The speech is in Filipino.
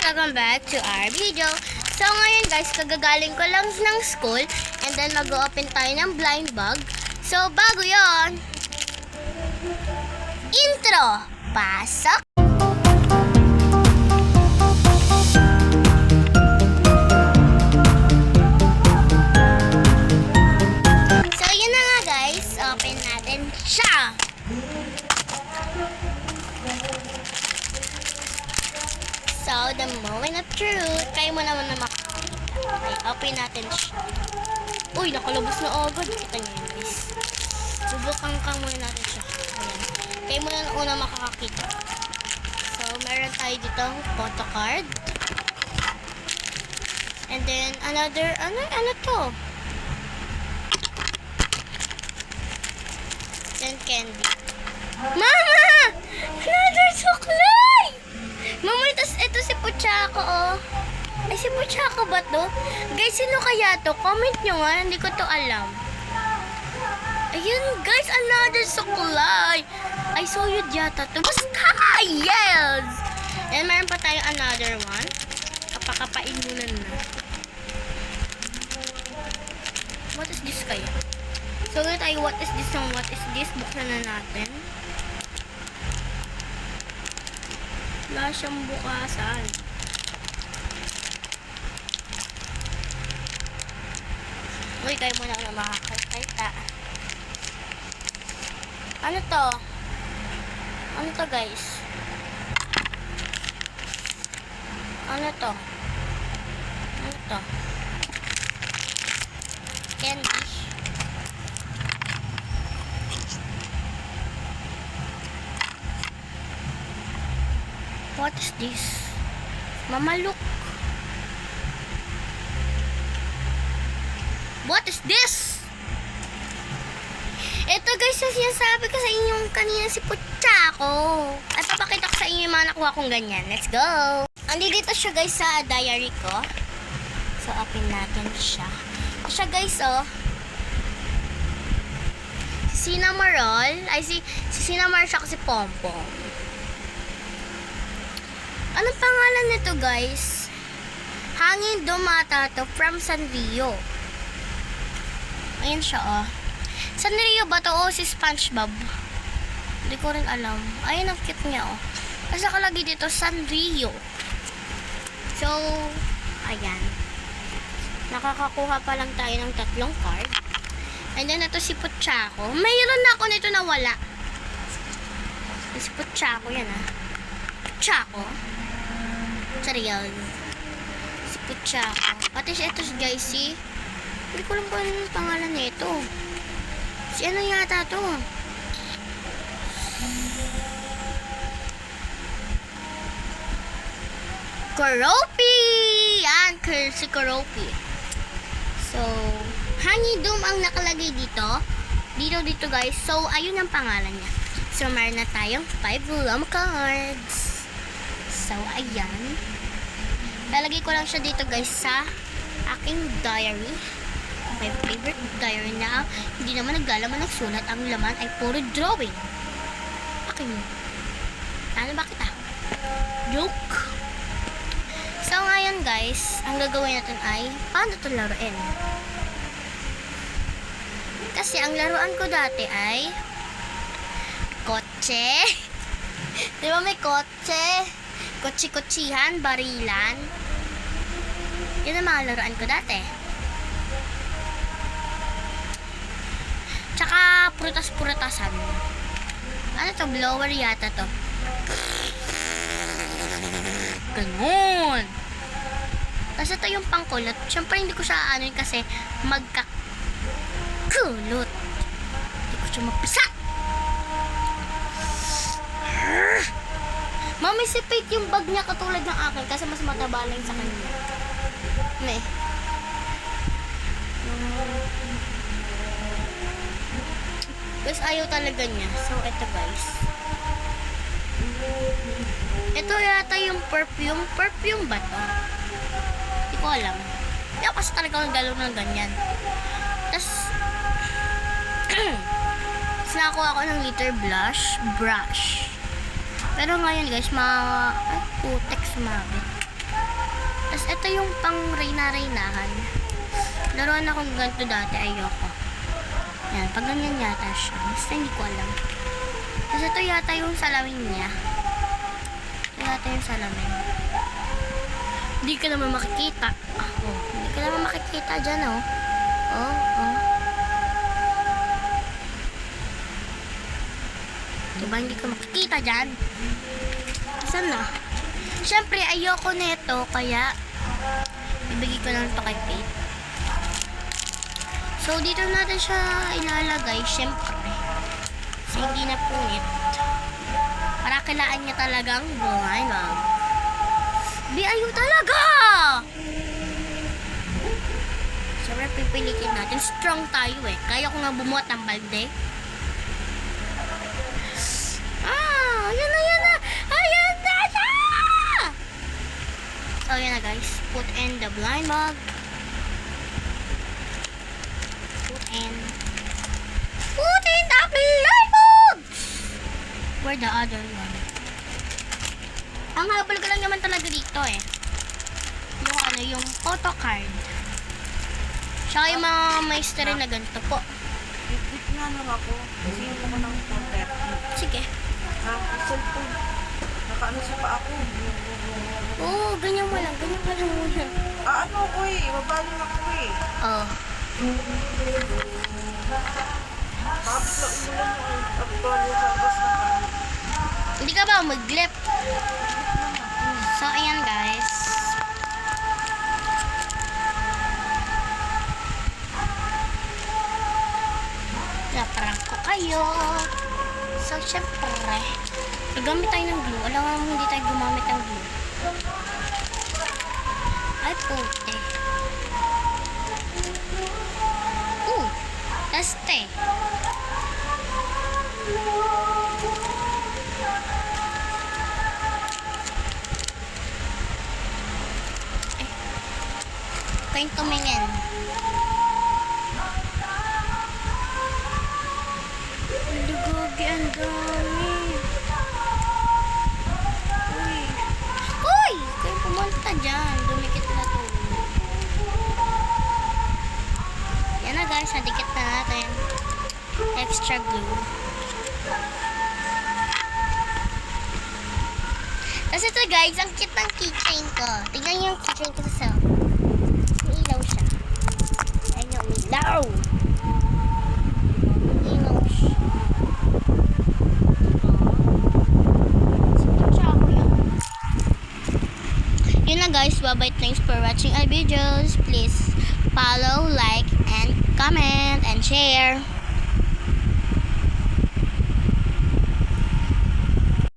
Welcome back to our video. So ngayon guys, kagagaling ko lang ng school and then mag-open tayo ng blind bag. So bago yon, intro! Pasok! So yun na nga guys, open natin siya! So, the moment of truth. Kayo mo naman na makakita. Okay, open natin siya. Uy, nakalabas na agad. Kita niyo yun, guys. Subukan ka muna natin siya. Ayan. Kayo mo na una makakakita. So, meron tayo dito photo card. And then, another, ano to? Then, candy. Mama! Another suklay! Mama, ito si Puchako, oh. Ay, si Puchako ba to? Guys, sino kaya to? Comment nyo nga, hindi ko to alam. Ayun, guys, another suklay. I saw you yata to. Basta, yes! And meron pa tayo another one. Kapakapain muna na. What is this kaya? So, ganun tayo, what is this and what is this? Buksan na natin. Wala siyang bukasan. Uy, tayo muna na makakakita. Ano to? Ano to, guys? Ano to? Ano to? Candy. What is this? Mama, look. What is this? Ito guys, yung sinasabi ko sa inyong kanina si Puchako. At papakita ko sa inyo yung mga nakuha kong ganyan. Let's go! Andito siya guys sa diary ko. So, open natin siya. Siya guys, oh. Si Cinnamoroll. Ay, si Cinnamoroll siya kasi Pompom. Anong pangalan nito guys? Hangin Dumatato from Sanrio. Ayan siya, oh. Sanrio ba to? O si SpongeBob? Hindi ko rin alam. Ayan ang cute niya, oh. Kasi nakalagay dito Sanrio. So, ayan. Nakakakuha pa lang tayo ng 3 card. And then ito si Puchako. Mayroon na ako nito na wala. Si Puchako yan, ah. Puchako. Serial. Si Puchako. Pati ito guys, si hindi ko lang po ano yung pangalan nito. Si ano yata to? Kuropi! Yan, si Kuropi. So, Honeydoom ang nakalagay dito. Dito guys. So, ayun ang pangalan niya. So, meron na tayong 5 lam cards. So, ayan. Lalagay ko lang siya dito guys sa aking diary. My favorite diary na hindi naman naglalaman ng sulat. Ang laman ay puro drawing. Akin. Ano ba kita? Joke. So, ngayon guys, ang gagawin natin ay paano ito laruin? Kasi ang laruan ko dati ay kotse. Di ba may kotse? Kotsi-kotsihan, barilan. Yun ang mga laruan ko dati. Tsaka prutas-prutasan. Ano to? Blower yata to. Ganun. Tapos ito yung pangkulot. Siyempre hindi ko siya ano kasi magkakulot. Hindi ko siya mapisa. Mami, sipit yung bag niya katulad ng akin kasi mas mataba lang sa kanya. Ne. Guys, ayaw talaga niya. So, ito guys. Ito yata yung perfume. Perfume ba to? Hindi ko alam. Hindi ako kasi talaga nagdalo ng ganyan. Tapos, nakakuha ako ng glitter brush. Pero ngayon guys, putek sumabit. Tapos, ito yung pang reyna-reynahan. Laruan akong ganito dati, ayoko. Yan, pag ganyan yata siya. Basta hindi ko alam. Tapos, ito yata yung salamin niya. Ito yata yung salamin. Hindi ka naman makikita. Hindi ka naman makikita dyan, oh. Oh. Diba, hindi ka makikita dyan? Saan na? Siyempre, ayoko nito, kaya ibigay ko lang ito kay Kate. So, dito natin siya ilalagay, siyempre. So, hindi na punit. Para kilaan niya talagang buhay, wag. Ayaw talaga! Siyempre, pipilitin natin. Strong tayo eh. Kaya ko nga bumuhat ng balde. Ayan na! Ayan na siya! So, yan na guys. Put in the blind bag. Put in the blind bag! Where the other one? Ang habol ko lang naman talaga dito eh. Yung photo card. Tsaka yung mga maester na ganito po. Bit nga lang ako. Kasi yung ko ng counter. Sige. Cellphone. Nakaano siya pa ako. Oo, ganyan mo lang muna. Ano ko eh. Mabaling ako eh. Oh. Bakit lang umulan yung actual yung sabas na ka. Hindi ka ba mag-glip? So, ayan guys. Naparang ko kayo. So, syempre, gagamit tayo ng glue. Alam mo, hindi tayo gumamit ng glue. Ay, puti. Taste. Kain tumingin. Lugogi, ang dami. Uy! Kayo pumunta dyan. Dumikit na to. Yan na guys, nadikit na natin. Extra glue. Tapos ito guys, ang cute ng keychain ko. Tingnan niyo yung keychain ko sa may ilaw siya. Ayun yung ilaw. Ilaw siya. Yun na guys, bye-bye. Thanks for watching our videos. Please follow, like, and comment, and share.